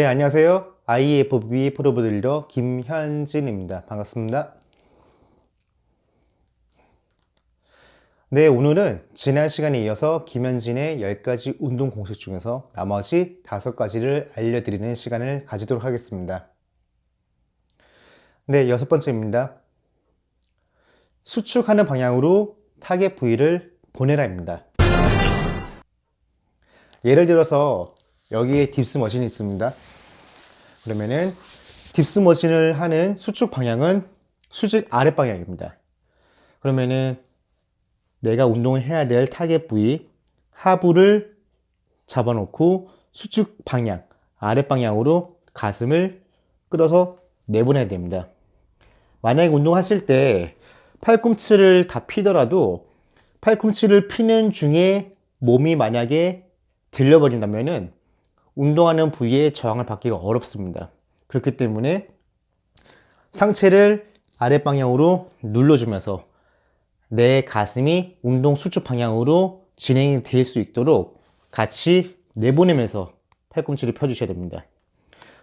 네, 안녕하세요. IFBB 프로빌더 김현진입니다. 반갑습니다. 네, 오늘은 지난 시간에 이어서 김현진의 10가지 운동 공식 중에서 나머지 5가지를 알려드리는 시간을 가지도록 하겠습니다. 네, 6번째입니다. 수축하는 방향으로 타겟 부위를 보내라입니다. 예를 들어서 여기에 딥스 머신이 있습니다. 그러면은 딥스 머신을 하는 수축 방향은 수직 아래 방향입니다. 그러면은 내가 운동을 해야 될 타겟 부위 하부를 잡아놓고 수축 방향 아래 방향으로 가슴을 끌어서 내보내야 됩니다. 만약에 운동하실 때 팔꿈치를 다 피더라도 팔꿈치를 피는 중에 몸이 만약에 들려버린다면은 운동하는 부위에 저항을 받기가 어렵습니다. 그렇기 때문에 상체를 아래 방향으로 눌러주면서 내 가슴이 운동 수축 방향으로 진행이 될 수 있도록 같이 내보내면서 팔꿈치를 펴주셔야 됩니다.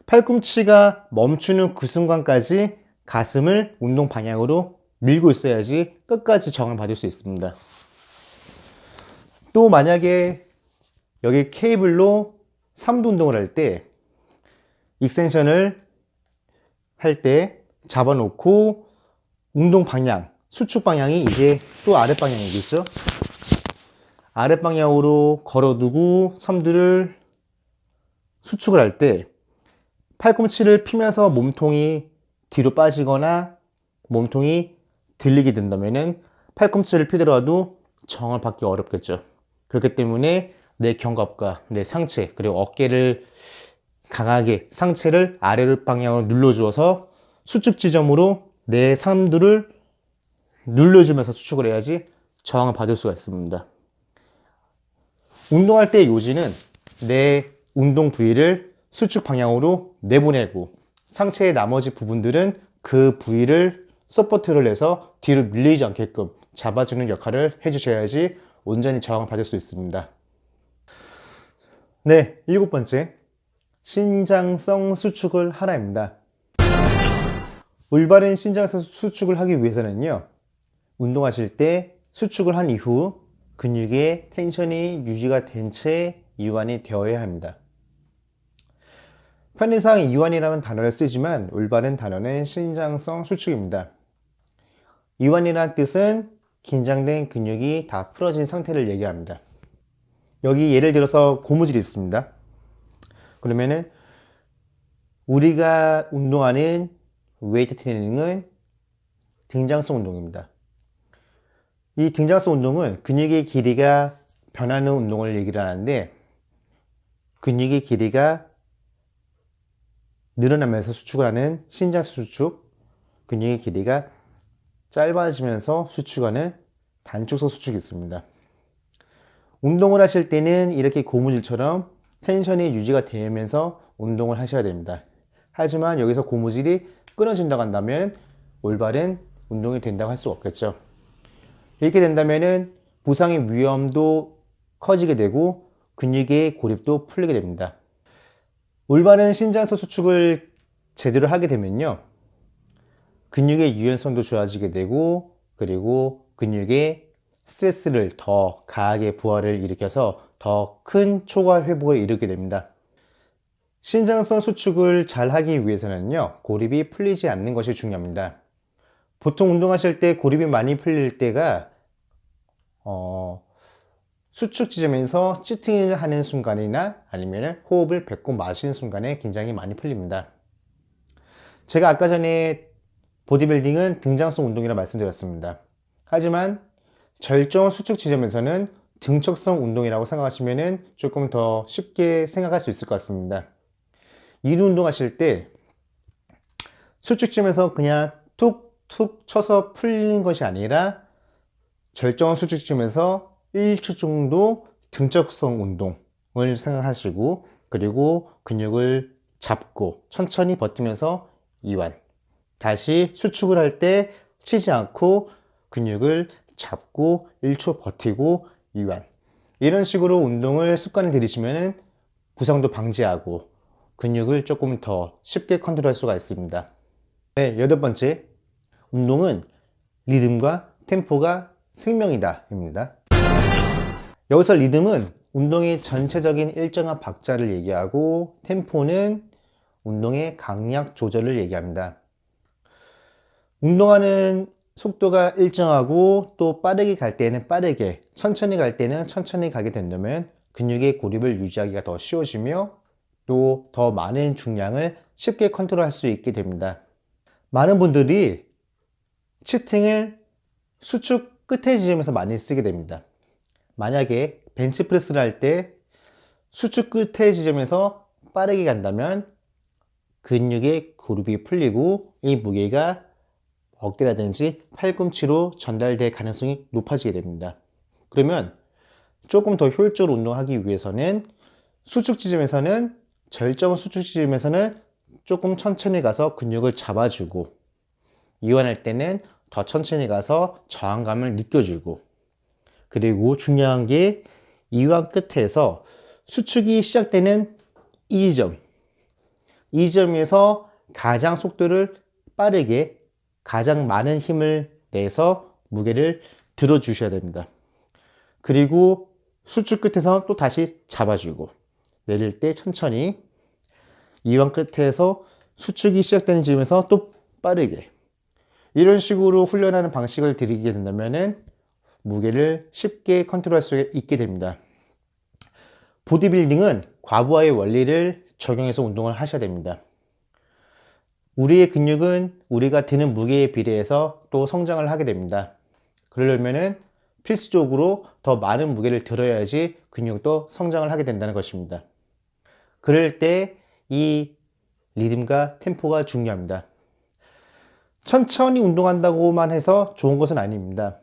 팔꿈치가 멈추는 그 순간까지 가슴을 운동 방향으로 밀고 있어야지 끝까지 저항을 받을 수 있습니다. 또 만약에 여기 케이블로 3두 운동을 할 때 익스텐션을 할 때 잡아놓고 운동 방향, 수축 방향이 이제 또 아랫 방향이겠죠? 아랫 방향으로 걸어두고 3두를 수축을 할 때 팔꿈치를 피면서 몸통이 뒤로 빠지거나 몸통이 들리게 된다면은 팔꿈치를 피더라도 저항을 받기 어렵겠죠. 그렇기 때문에 내 견갑과 내 상체 그리고 어깨를 강하게 상체를 아래로 방향으로 눌러주어서 수축 지점으로 내 삼두를 눌러주면서 수축을 해야지 저항을 받을 수가 있습니다. 운동할 때 요지는 내 운동 부위를 수축 방향으로 내보내고 상체의 나머지 부분들은 그 부위를 서포트를 해서 뒤로 밀리지 않게끔 잡아주는 역할을 해주셔야지 온전히 저항을 받을 수 있습니다. 네, 7번째. 신장성 수축을 하라입니다. 올바른 신장성 수축을 하기 위해서는요, 운동하실 때 수축을 한 이후 근육의 텐션이 유지가 된 채 이완이 되어야 합니다. 편의상 이완이라는 단어를 쓰지만 올바른 단어는 신장성 수축입니다. 이완이라는 뜻은 긴장된 근육이 다 풀어진 상태를 얘기합니다. 여기 예를 들어서 고무줄이 있습니다. 그러면은 우리가 운동하는 웨이트 트레이닝은 등장성 운동입니다. 이 등장성 운동은 근육의 길이가 변하는 운동을 얘기를 하는데 근육의 길이가 늘어나면서 수축을 하는 신장성 수축, 근육의 길이가 짧아지면서 수축하는 단축성 수축이 있습니다. 운동을 하실 때는 이렇게 고무줄처럼 텐션이 유지가 되면서 운동을 하셔야 됩니다. 하지만 여기서 고무줄이 끊어진다고 한다면 올바른 운동이 된다고 할 수 없겠죠. 이렇게 된다면 부상의 위험도 커지게 되고 근육의 고립도 풀리게 됩니다. 올바른 신장성 수축을 제대로 하게 되면요, 근육의 유연성도 좋아지게 되고 그리고 근육의 스트레스를 더 강하게 부하를 일으켜서 더 큰 초과 회복을 이루게 됩니다. 신장성 수축을 잘 하기 위해서는요, 고립이 풀리지 않는 것이 중요합니다. 보통 운동하실 때 고립이 많이 풀릴 때가 수축 지점에서 치팅을 하는 순간이나 아니면 호흡을 뱉고 마시는 순간에 긴장이 많이 풀립니다. 제가 아까 전에 보디빌딩은 등장성 운동이라 말씀드렸습니다. 하지만 절정 수축 지점에서는 등척성 운동이라고 생각하시면 조금 더 쉽게 생각할 수 있을 것 같습니다. 이루 운동하실 때 수축점에서 그냥 툭툭 쳐서 풀리는 것이 아니라 절정 수축점에서 1초 정도 등척성 운동을 생각하시고 그리고 근육을 잡고 천천히 버티면서 이완, 다시 수축을 할 때 치지 않고 근육을 잡고 1초 버티고 이완, 이런 식으로 운동을 습관을 들이시면 부상도 방지하고 근육을 조금 더 쉽게 컨트롤할 수가 있습니다. 네, 여덟 번째, 운동은 리듬과 템포가 생명이다 입니다. 여기서 리듬은 운동의 전체적인 일정한 박자를 얘기하고, 템포는 운동의 강약 조절을 얘기합니다. 운동하는 속도가 일정하고 또 빠르게 갈 때는 빠르게, 천천히 갈 때는 천천히 가게 된다면 근육의 고립을 유지하기가 더 쉬워지며 또 더 많은 중량을 쉽게 컨트롤할 수 있게 됩니다. 많은 분들이 치팅을 수축 끝의 지점에서 많이 쓰게 됩니다. 만약에 벤치프레스를 할 때 수축 끝의 지점에서 빠르게 간다면 근육의 고립이 풀리고 이 무게가 어깨라든지 팔꿈치로 전달될 가능성이 높아지게 됩니다. 그러면 조금 더 효율적으로 운동하기 위해서는 수축 지점에서는, 절정 수축 지점에서는 조금 천천히 가서 근육을 잡아주고, 이완할 때는 더 천천히 가서 저항감을 느껴주고, 그리고 중요한 게 이완 끝에서 수축이 시작되는 이 지점, 이 지점에서 가장 속도를 빠르게 가장 많은 힘을 내서 무게를 들어주셔야 됩니다. 그리고 수축 끝에서 또 다시 잡아주고, 내릴 때 천천히, 이완 끝에서 수축이 시작되는 지점에서 또 빠르게, 이런 식으로 훈련하는 방식을 들이게 된다면 무게를 쉽게 컨트롤할 수 있게 됩니다. 보디빌딩은 과부하의 원리를 적용해서 운동을 하셔야 됩니다. 우리의 근육은 우리가 드는 무게에 비례해서 또 성장을 하게 됩니다. 그러려면 필수적으로 더 많은 무게를 들어야지 근육도 성장을 하게 된다는 것입니다. 그럴 때 이 리듬과 템포가 중요합니다. 천천히 운동한다고만 해서 좋은 것은 아닙니다.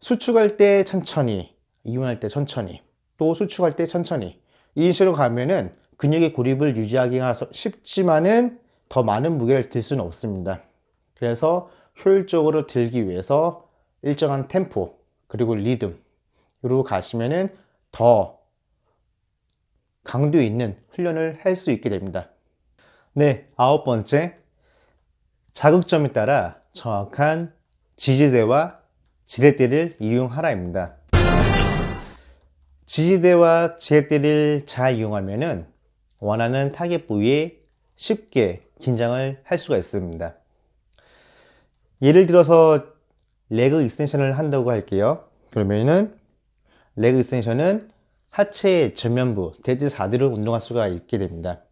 수축할 때 천천히, 이완할 때 천천히, 또 수축할 때 천천히, 이런 식으로 가면은 근육의 고립을 유지하기가 쉽지만은 더 많은 무게를 들 수는 없습니다. 그래서 효율적으로 들기 위해서 일정한 템포 그리고 리듬으로 가시면은 더 강도 있는 훈련을 할 수 있게 됩니다. 네, 아홉 번째, 자극점에 따라 정확한 지지대와 지렛대를 이용하라입니다. 지지대와 지렛대를 잘 이용하면은 원하는 타겟 부위에 쉽게 긴장을 할 수가 있습니다. 예를 들어서 레그 익스텐션을 한다고 할게요. 그러면은 레그 익스텐션은 하체의 전면부, 데드 사두를 운동할 수가 있게 됩니다.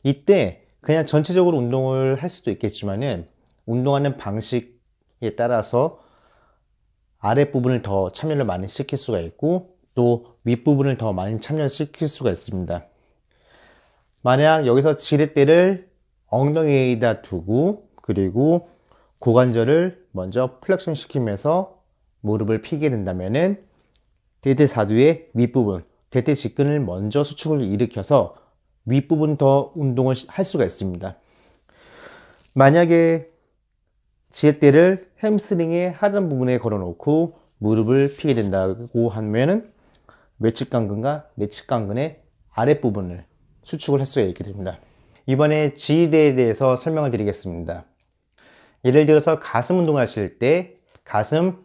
이때 그냥 전체적으로 운동을 할 수도 있겠지만은 운동하는 방식에 따라서 아랫부분을 더 참여를 많이 시킬 수가 있고 또 윗부분을 더 많이 참여시킬 수가 있습니다. 만약 여기서 지렛대를 엉덩이에다 두고 그리고 고관절을 먼저 플렉션 시키면서 무릎을 펴게 된다면은 대퇴사두의 윗부분, 대퇴직근을 먼저 수축을 일으켜서 윗부분 더 운동을 할 수가 있습니다. 만약에 지렛대를 햄스트링의 하단 부분에 걸어 놓고 무릎을 펴게 된다고 하면은 외측 강근과 내측 강근의 아랫부분을 수축을 할 수가 있게 됩니다. 이번에 지지대에 대해서 설명을 드리겠습니다. 예를 들어서 가슴 운동을 하실 때 가슴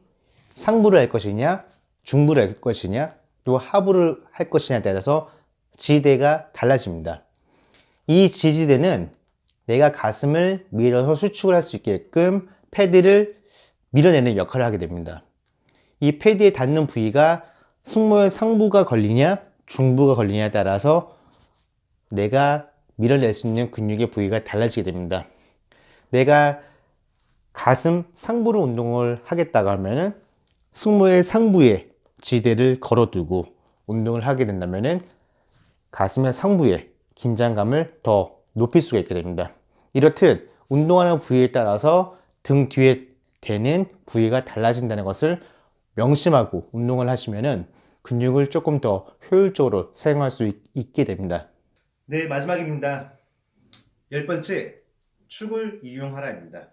상부를 할 것이냐 중부를 할 것이냐 또 하부를 할 것이냐에 따라서 지지대가 달라집니다. 이 지지대는 내가 가슴을 밀어서 수축을 할 수 있게끔 패드를 밀어내는 역할을 하게 됩니다. 이 패드에 닿는 부위가 승모의 상부가 걸리냐 중부가 걸리냐에 따라서 내가 밀어낼 수 있는 근육의 부위가 달라지게 됩니다. 내가 가슴 상부로 운동을 하겠다고 하면은 승모의 상부에 지지대를 걸어두고 운동을 하게 된다면은 가슴의 상부에 긴장감을 더 높일 수가 있게 됩니다. 이렇듯 운동하는 부위에 따라서 등 뒤에 대는 부위가 달라진다는 것을 명심하고 운동을 하시면은 근육을 조금 더 효율적으로 사용할 수 있게 됩니다. 네, 마지막입니다. 열 번째, 축을 이용하라입니다.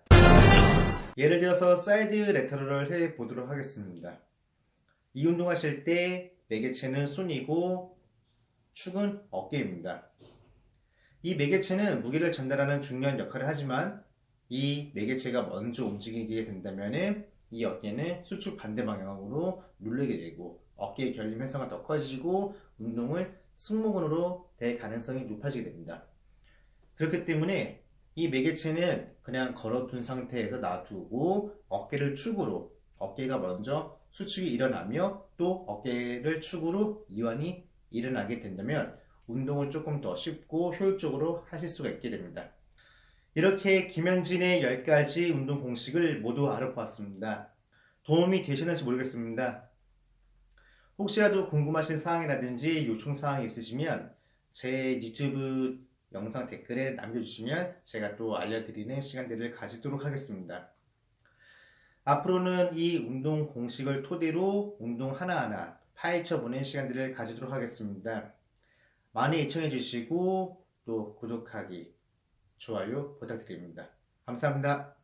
예를 들어서 사이드 레터럴을 해 보도록 하겠습니다. 이 운동하실 때 매개체는 손이고 축은 어깨입니다. 이 매개체는 무게를 전달하는 중요한 역할을 하지만 이 매개체가 먼저 움직이게 된다면 이 어깨는 수축 반대 방향으로 눌리게 되고 어깨의 결림 현상가 더 커지고 운동을 승모근으로 될 가능성이 높아지게 됩니다. 그렇기 때문에 이 매개체는 그냥 걸어둔 상태에서 놔두고 어깨를 축으로 어깨가 먼저 수축이 일어나며 또 어깨를 축으로 이완이 일어나게 된다면 운동을 조금 더 쉽고 효율적으로 하실 수가 있게 됩니다. 이렇게 김현진의 10가지 운동 공식을 모두 알아보았습니다. 도움이 되셨는지 모르겠습니다. 혹시라도 궁금하신 사항이라든지 요청 사항이 있으시면 제 유튜브 영상 댓글에 남겨주시면 제가 또 알려드리는 시간들을 가지도록 하겠습니다. 앞으로는 이 운동 공식을 토대로 운동 하나하나 파헤쳐보는 시간들을 가지도록 하겠습니다. 많이 애청해주시고 또 구독하기, 좋아요 부탁드립니다. 감사합니다.